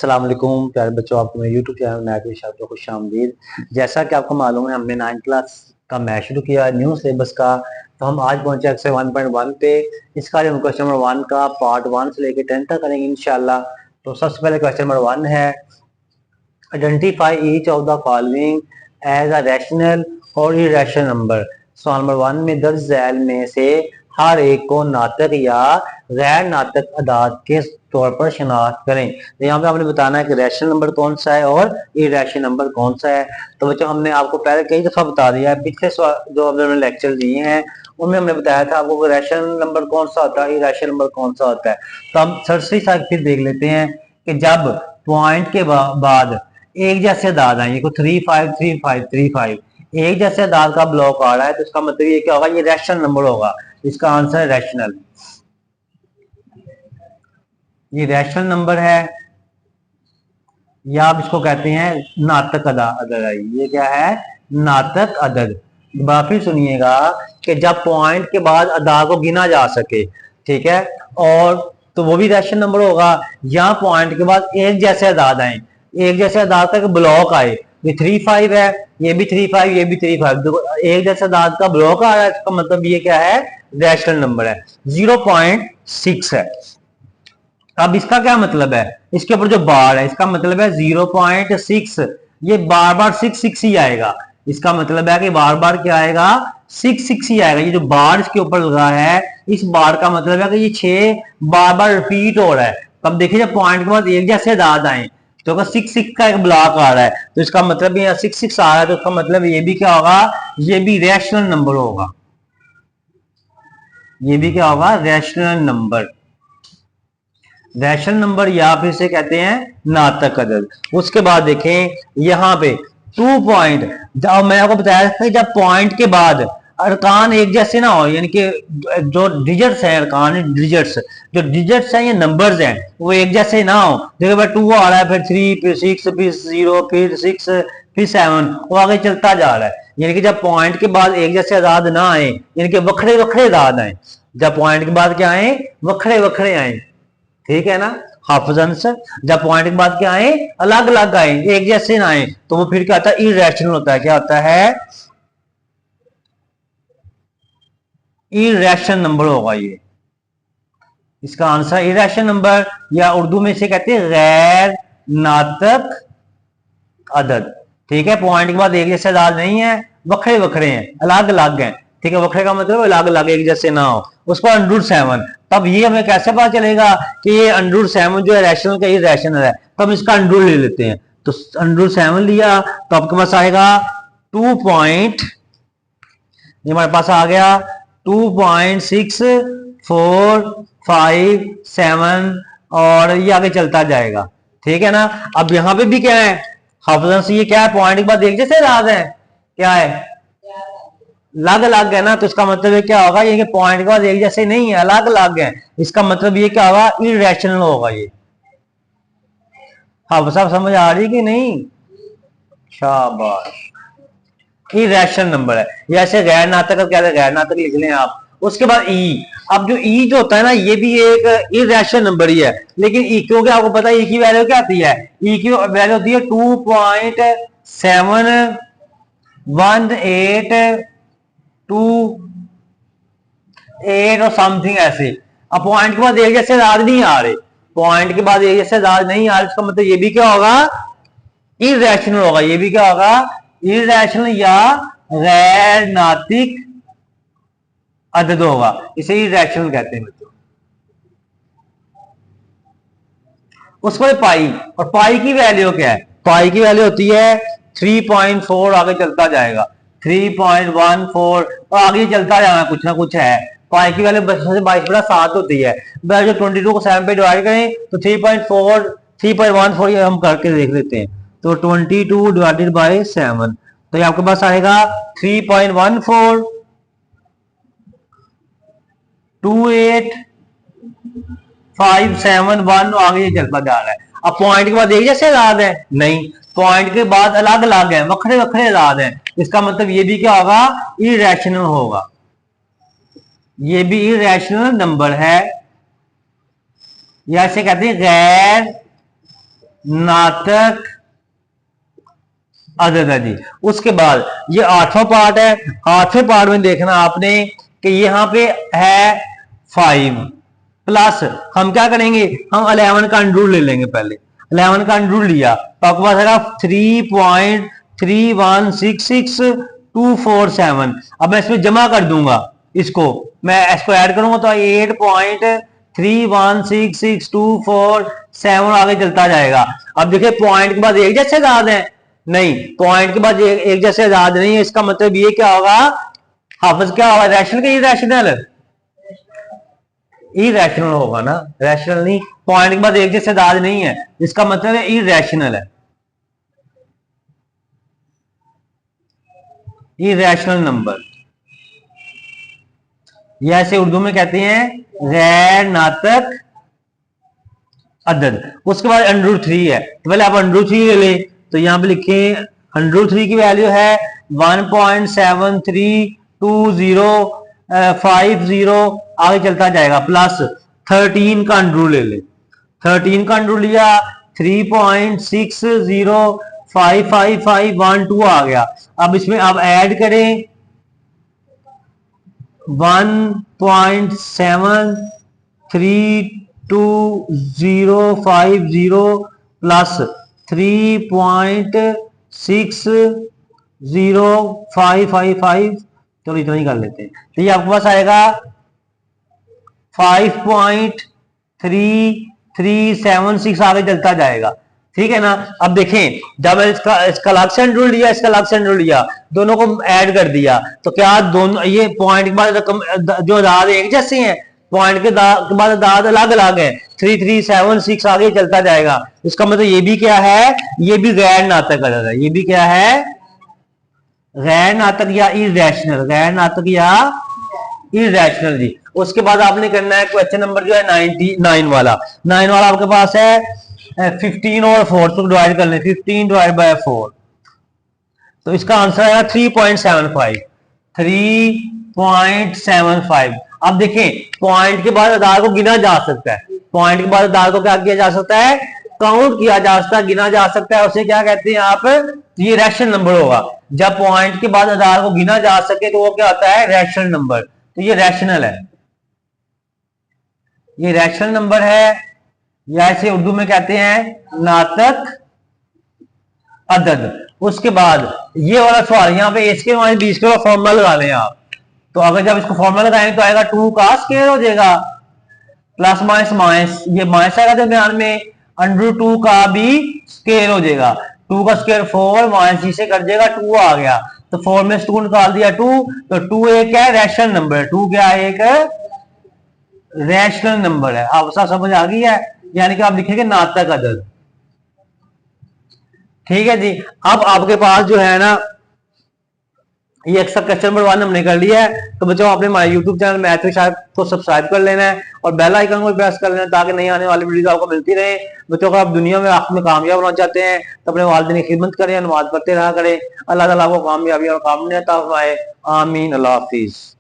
अस्सलाम वालेकुम प्यारे बच्चों, आपको मेरे यूट्यूब चैनल नैक इरशाद को खुश आमदीद। जैसा कि आपको मालूम है, हमने 9th क्लास का मैथ शुरू किया न्यू सिलेबस का। तो हम आज पहुंचे एक्सरसाइज 1.1 पे। इसका जो क्वेश्चन नंबर 1 का पार्ट 1 से लेकर 10 तक करेंगे इंशाल्लाह। तो सबसे पहले क्वेश्चन नंबर 1 है, identify each of the following as a rational or irrational number. सवाल नंबर 1 में दर्ज झैल में से हर एक को नातक या गैर नातक अदाद के तौर पर शनाख्त करें। तो यहाँ पे आपने बताना है कि रैशनल नंबर कौन सा है और इरेशनल नंबर कौन सा है। तो बच्चों, हमने आपको पहले कई दफा बता दिया है, पिछले जो हमने लेक्चर दिए हैं उनमें हमने बताया था आपको रैशनल नंबर कौन सा होता है, इरेशनल नंबर कौन सा होता है। तो हम सरसरी सा फिर देख लेते हैं कि जब पॉइंट के बाद एक जैसे अदाद आएंगे, 353535 एक जैसे अदाद का ब्लॉक आ रहा है, तो इसका मतलब ये क्या होगा, ये रैशनल नंबर होगा। इसका आंसर है रैशनल। ये रैशनल नंबर है या आप इसको कहते हैं नातक अदद। ये क्या है? नातक अदद। फिर सुनिएगा कि जब पॉइंट के बाद अदा को गिना जा सके, ठीक है, और तो वो भी रैशनल नंबर होगा। यहाँ पॉइंट के बाद एक जैसे अदाद आए, एक जैसे अदाद का ब्लॉक आए, ये 35 है, ये भी 35, ये भी 35, एक जैसे अदाद का ब्लॉक आ रहा है, इसका मतलब ये क्या है? रैशनल नंबर है। 0.6 है। अब इसका क्या मतलब है? इसके ऊपर जो बार है इसका मतलब है 0.6। ये बार बार 6 ही आएगा। इसका मतलब है कि बार बार क्या आएगा? 6 ही आएगा। ये जो बार इसके ऊपर लगा है, इस बार का मतलब है कि ये 6 बार बार रिपीट हो रहा है। तब देखिए, जब पॉइंट के बाद एक जैसे दाद आए तो अगर 6 का एक ब्लॉक आ रहा है, तो इसका मतलब ये 6 आ रहा है, तो इसका मतलब ये भी क्या होगा? ये भी रैशनल नंबर होगा। ये भी क्या होगा? Rational number. रैशनल नंबर या फिर से कहते हैं नातक अदद। उसके बाद देखें यहां पे 2 पॉइंट, जब मैं आपको बताया था जब पॉइंट के बाद अरकान एक जैसे ना हो, यानी कि जो डिजिट्स हैं, अरकान डिजिट्स, जो डिजिट्स हैं ये नंबर्स हैं, वो एक जैसे ना हो। देखो भाई, 2 आ रहा है, फिर 3, फिर 6, फिर 0, फिर 6, फिर 7, वो आगे चलता जा रहा है। यानी कि जब पॉइंट के बाद एक जैसे आदाद ना आए, यानी कि वखरे वखरे आदाद आए, जब पॉइंट के बाद क्या आए? वखरे वखरे आए, ठीक है ना हाफिज आंसर। जब पॉइंट के बाद क्या आए? अलग अलग आए, एक जैसे ना आए, तो वो फिर क्या होता है? इरेशनल होता है। क्या होता है? इरेशनल नंबर होगा ये। इसका आंसर इरेशनल नंबर, या उर्दू में से कहते हैं गैर नातक अदद। ठीक है, पॉइंट के बाद एक जैसे अदाद नहीं है, वखरे वखरे हैं, अलग अलग हैं। ठीक है, वखरे का मतलब अलग अलग, एक जैसे ना हो। उसको √7। तब ये हमें कैसे पता चलेगा कि ये √7 जो है रैशनल का, ये रैशनल है? तो हम इसका अंडर ले लेते हैं। तो √7 लिया तो आपके पास आएगा 2 पॉइंट, ये हमारे पास आ गया 2.6457, और ये आगे चलता जाएगा। ठीक है ना। अब यहां पे भी क्या है हाफिज, ये क्या है? पॉइंट के बाद एक जैसे अदाद है, क्या है? अलग अलग है ना। तो इसका मतलब ये क्या होगा? ये पॉइंट के बाद एक जैसे नहीं है, अलग अलग है। इसका मतलब ये क्या होगा? इरेशनल होगा ये। हाफिज साहब समझ आ रही कि नहीं? शाबाश। इरेशनल नंबर है। जैसे गैर नातक, क्या है? गैर नातक लिख लें आप। उसके बाद ई। अब जो ई जो होता है ना, ये भी एक इरेशनल नंबर ही है, लेकिन ई, क्योंकि आपको पता है ई की वैल्यू क्या आती है? ई की वैल्यू होती है 2.71828 और समथिंग ऐसे। अब पॉइंट के बाद एक जैसे दाद नहीं आ रहे, पॉइंट के बाद एक जैसे दाद नहीं आ रहे, इसका मतलब ये भी क्या होगा? इरेशनल होगा। ये भी क्या होगा? इरेशनल या गैर नातिक अदद होगा। इसे इरेशनल कहते हैं बच्चों। उसके बाद पाई, और पाई की वैल्यू क्या है? पाई की वैल्यू होती है 3.4, आगे चलता जाएगा 3.14, और आगे चलता जाना, कुछ ना कुछ है। पाई की वैल्यू 22/7 होती है। जो 22 को 7 पे डिवाइड करें तो 3.14 हम करके देख लेते हैं। तो 22 डिवाइडेड बाई 7, तो ये आपके पास आएगा 3.14 2857 आगे ये चलता जा रहा है। अब पॉइंट के बाद एक जैसे अदाद है? नहीं, पॉइंट के बाद अलग अलग है, वखरे वखरे अदाद है। इसका मतलब ये भी क्या होगा? इरेशनल होगा। ये भी इरेशनल नंबर है, या इसे कहते हैं गैर नातक अदद है जी। उसके बाद ये आठवां पार्ट है। आठवें पार्ट में देखना आपने कि यहां पे है 5 प्लस हम क्या करेंगे, हम 11 का अंडर रूट ले लेंगे। पहले 11 का अंडर रूट लिया तो आपके पास आएगा 3.3166247। अब मैं इसमें जमा कर दूंगा, इसको मैं इसको ऐड करूंगा तो 8.3166247 आगे चलता जाएगा। अब देखिए पॉइंट के बाद एक जैसे आजाद है, नहीं पॉइंट के बाद एक जैसे आजाद नहीं है। इसका मतलब ये क्या होगा हाफिज, क्या होगा, रैशनल का इरेशनल, इरेशनल होगा ना, रैशनल नहीं। पॉइंट के बाद एक जैसे आजाद नहीं है, इसका मतलब है इरेशनल है, इरेशनल नंबर। यह ऐसे उर्दू में कहते हैं गैर नातक अदद। उसके बाद अंडर 3 है, तो पहले आप अंडर 3 ले लें। तो यहां पे लिखे अंडर 3 की वैल्यू है 1.732050, आगे चलता जाएगा, प्लस 13 का अंडर ले ले। 13 का अंडर लिया 3.60555512 आ गया। अब इसमें आप ऐड करें 1.732050 प्लस 3.60555, चलो इतना ही कर लेते हैं। तो ये आपके पास आएगा 5.3376 आगे चलता जाएगा, ठीक है ना। अब देखें जब इसका अलग से अंडर लिया, इसका अलग से अंडर लिया, दोनों को ऐड कर दिया तो क्या दोनों ये पॉइंट के बाद रकम जो दाद एक जैसे हैं, पॉइंट के बाद दाद अलग अलग है, 3376 आगे चलता जाएगा। इसका मतलब ये भी क्या है, ये भी गैर नातक अदद है। ये भी क्या है, गैर नातक या इरेशनल, गैर नातक या इरेशनल जी। उसके बाद आपने करना है क्वेश्चन नंबर जो है 9 वाला। 9 वाला आपके पास है 15 और 4 को डिवाइड कर लें, 15 डिवाइड बाय 4, तो इसका आंसर आएगा 3.75, 3.75। अब देखें पॉइंट के बाद आधार को गिना जा सकता है, पॉइंट के बाद आधार को क्या किया जा सकता है, काउंट किया जा सकता है, गिना जा सकता है। उसे क्या कहते हैं आप, ये रैशनल नंबर होगा। जब पॉइंट के बाद आधार को गिना जा सके तो वो क्या होता है, रैशनल नंबर। तो ये रैशनल है, ये रैशनल नंबर है, या इसे उर्दू में कहते हैं नातक अदद। उसके बाद ये वाला सवाल यहाँ पे इसके माइनस बी स्क्वायर का फॉर्मूला लगा लें आप। तो अगर जब इसको फॉर्मूला लगाएंगे तो आएगा 2 का स्क्वायर हो जाएगा, प्लस माइनस माइनस, ये माइनस आएगा दरमियान में, अंडर 2 का भी स्क्वायर हो जाएगा। 2 का स्क्वायर 4 माइनस इसे कर देगा 2 आ गया, तो 4 में 2 निकाल दिया 2, तो 2 एक है रैशनल नंबर, 2 क्या है, एक रैशनल नंबर है। आप सब समझ आ गई है, यानी कि आप लिखेंगे नातक अदद, ठीक है जी। अब आपके पास जो है ना ये अक्सर क्वेश्चन नंबर 1 हमने कर लिया है। तो बच्चों आपने हमारे YouTube channel math with Shahid को सब्सक्राइब कर लेना है और बेल आइकन को प्रेस कर लेना है ताकि नई आने वाली वीडियो आपको मिलती रहे। बच्चों अगर आप दुनिया में आखिर में कामयाब होना चाहते हैं तो अपने वालिदैन की खिदमत करें, नमाज पढ़ते रहा करें। अल्लाह ताला आपको कामयाबी और कामयाब अता फरमाए। आमीन। अल्लाह हाफिज।